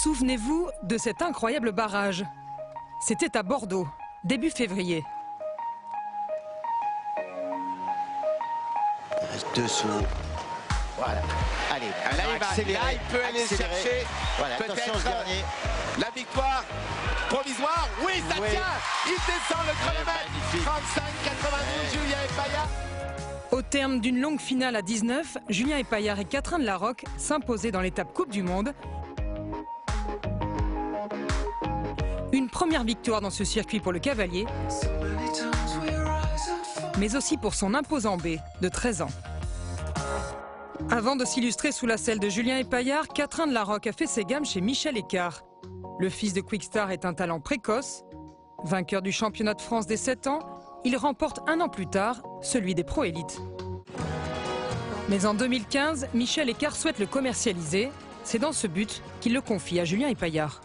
Souvenez-vous de cet incroyable barrage. C'était à Bordeaux, début février. Il reste 2 sauts. Voilà. Allez, Là, il peut aller chercher voilà, attention au dernier. La victoire provisoire. Oui, ça tient. Il descend le chronomètre. 35-92, Julien Epaillard. Au terme d'une longue finale à 19, Julien Epaillard et Catherine Larocque s'imposaient dans l'étape Coupe du Monde. Une première victoire dans ce circuit pour le cavalier, mais aussi pour son imposant B de 13 ans. Avant de s'illustrer sous la selle de Julien Epaillard, Catherine Larocque a fait ses gammes chez Michel Écart. Le fils de Quickstar est un talent précoce. Vainqueur du championnat de France des 7 ans, il remporte un an plus tard celui des pro-élites. Mais en 2015, Michel Écart souhaite le commercialiser. C'est dans ce but qu'il le confie à Julien Epaillard.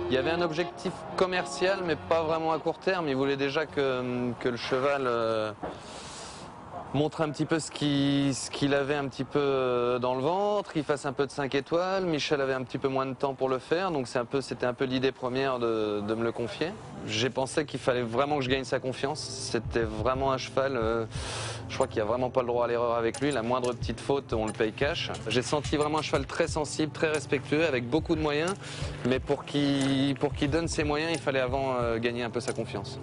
Il y avait un objectif commercial, mais pas vraiment à court terme. Il voulait déjà que le cheval montre un petit peu ce qu'il avait un petit peu dans le ventre, qu'il fasse un peu de 5 étoiles. Michel avait un petit peu moins de temps pour le faire, donc c'était un peu l'idée première de me le confier. J'ai pensé qu'il fallait vraiment que je gagne sa confiance. C'était vraiment un cheval, je crois qu'il n'y a vraiment pas le droit à l'erreur avec lui. La moindre petite faute, on le paye cash. J'ai senti vraiment un cheval très sensible, très respectueux, avec beaucoup de moyens. Mais pour qu'il donne ses moyens, il fallait avant gagner un peu sa confiance.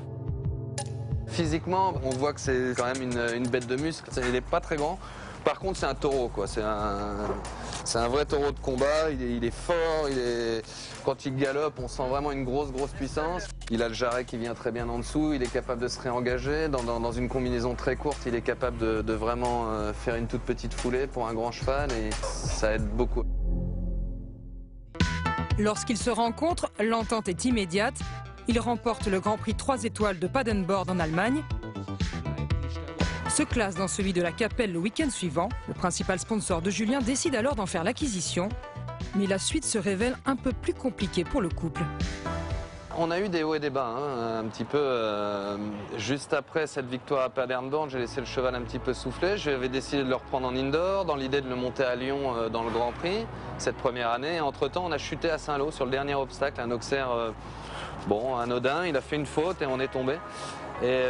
Physiquement, on voit que c'est quand même une bête de muscle. Il n'est pas très grand. Par contre, c'est un taureau, quoi. C'est un vrai taureau de combat. Il est fort. Quand il galope, on sent vraiment une grosse puissance. Il a le jarret qui vient très bien en dessous. Il est capable de se réengager. Dans une combinaison très courte, il est capable de vraiment faire une toute petite foulée pour un grand cheval. Et ça aide beaucoup. Lorsqu'ils se rencontrent, l'entente est immédiate. Il remporte le Grand Prix 3 étoiles de Padenborn en Allemagne, se classe dans celui de la Capelle le week-end suivant. Le principal sponsor de Julien décide alors d'en faire l'acquisition. Mais la suite se révèle un peu plus compliquée pour le couple. On a eu des hauts et des bas, hein, un petit peu. Juste après cette victoire à Paderborn, j'ai laissé le cheval un petit peu souffler. J'avais décidé de le reprendre en indoor, dans l'idée de le monter à Lyon dans le Grand Prix, cette première année. Entre-temps, on a chuté à Saint-Lô sur le dernier obstacle, un Auxerre anodin. Il a fait une faute et on est tombé. Et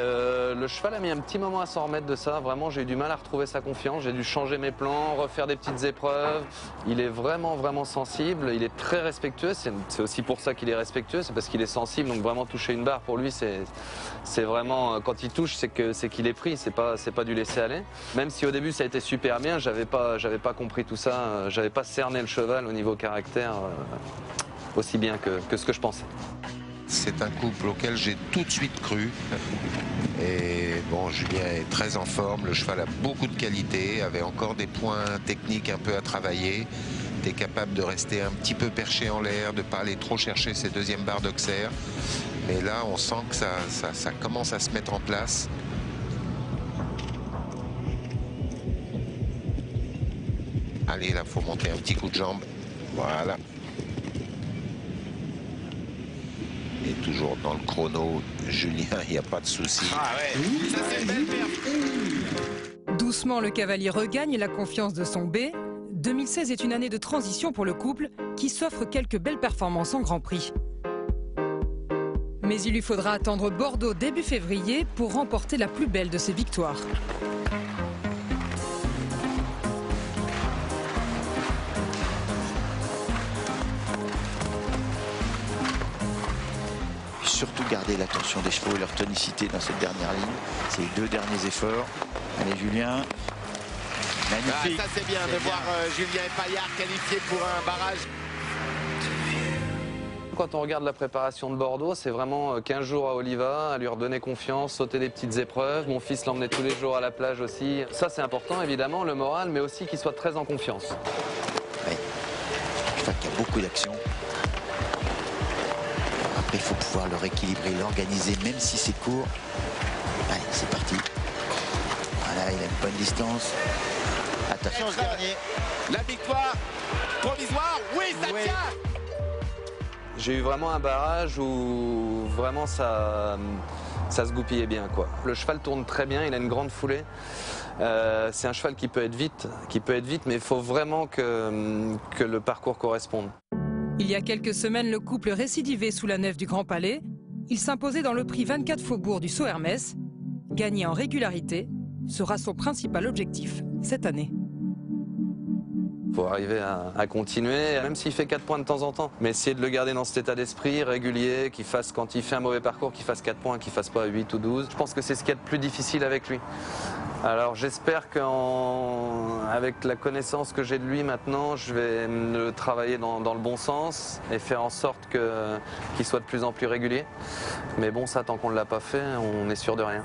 le cheval a mis un petit moment à s'en remettre de ça. Vraiment, j'ai eu du mal à retrouver sa confiance. J'ai dû changer mes plans, refaire des petites épreuves. Il est vraiment sensible. Il est très respectueux. C'est aussi pour ça qu'il est respectueux. C'est parce qu'il est sensible. Donc vraiment toucher une barre pour lui, c'est vraiment quand il touche, c'est qu'il est pris. C'est pas du laisser aller. Même si au début ça a été super bien, j'avais pas compris tout ça. J'avais pas cerné le cheval au niveau caractère aussi bien que ce que je pensais. C'est un couple auquel j'ai tout de suite cru. Et bon, Julien est très en forme, le cheval a beaucoup de qualités, avait encore des points techniques un peu à travailler, était capable de rester un petit peu perché en l'air, de ne pas aller trop chercher ses deuxièmes barres d'Auxerre. Mais là, on sent que ça commence à se mettre en place. Allez, là, il faut monter un petit coup de jambe. Voilà. Et toujours dans le chrono, Julien, il n'y a pas de souci. Ah ouais, ça c'est belle perf. Doucement, le cavalier regagne la confiance de son B. 2016 est une année de transition pour le couple qui s'offre quelques belles performances en Grand Prix. Mais il lui faudra attendre Bordeaux début février pour remporter la plus belle de ses victoires. Surtout garder l'attention des chevaux et leur tonicité dans cette dernière ligne. Ces 2 derniers efforts. Allez Julien. Magnifique. Ah, ça c'est bien de voir Julien Epaillard qualifié pour un barrage. Quand on regarde la préparation de Bordeaux, c'est vraiment 15 jours à Oliva, à lui redonner confiance, sauter des petites épreuves. Mon fils l'emmenait tous les jours à la plage aussi. Ça c'est important évidemment, le moral, mais aussi qu'il soit très en confiance. Oui. Je crois qu'il y a beaucoup d'actions. Après, il faut pouvoir le rééquilibrer, l'organiser, même si c'est court. Allez, c'est parti. Voilà, il a une bonne distance. Attention au dernier. La victoire provisoire, oui, ça tient. J'ai eu vraiment un barrage où vraiment ça se goupillait bien, quoi. Le cheval tourne très bien, il a une grande foulée. C'est un cheval qui peut être vite, mais il faut vraiment que le parcours corresponde. Il y a quelques semaines, le couple récidivait sous la nef du Grand Palais. Il s'imposait dans le prix 24 Faubourg du Saut Hermès. Gagner en régularité sera son principal objectif cette année. Il faut arriver à continuer, même s'il fait 4 points de temps en temps. Mais essayer de le garder dans cet état d'esprit régulier, qu'il fasse, quand il fait un mauvais parcours, qu'il fasse 4 points, qu'il ne fasse pas 8 ou 12. Je pense que c'est ce qu'il y a de plus difficile avec lui. Alors j'espère qu'avec la connaissance que j'ai de lui maintenant, je vais le travailler dans le bon sens et faire en sorte qu'il soit de plus en plus régulier. Mais bon, ça, tant qu'on ne l'a pas fait, on est sûr de rien.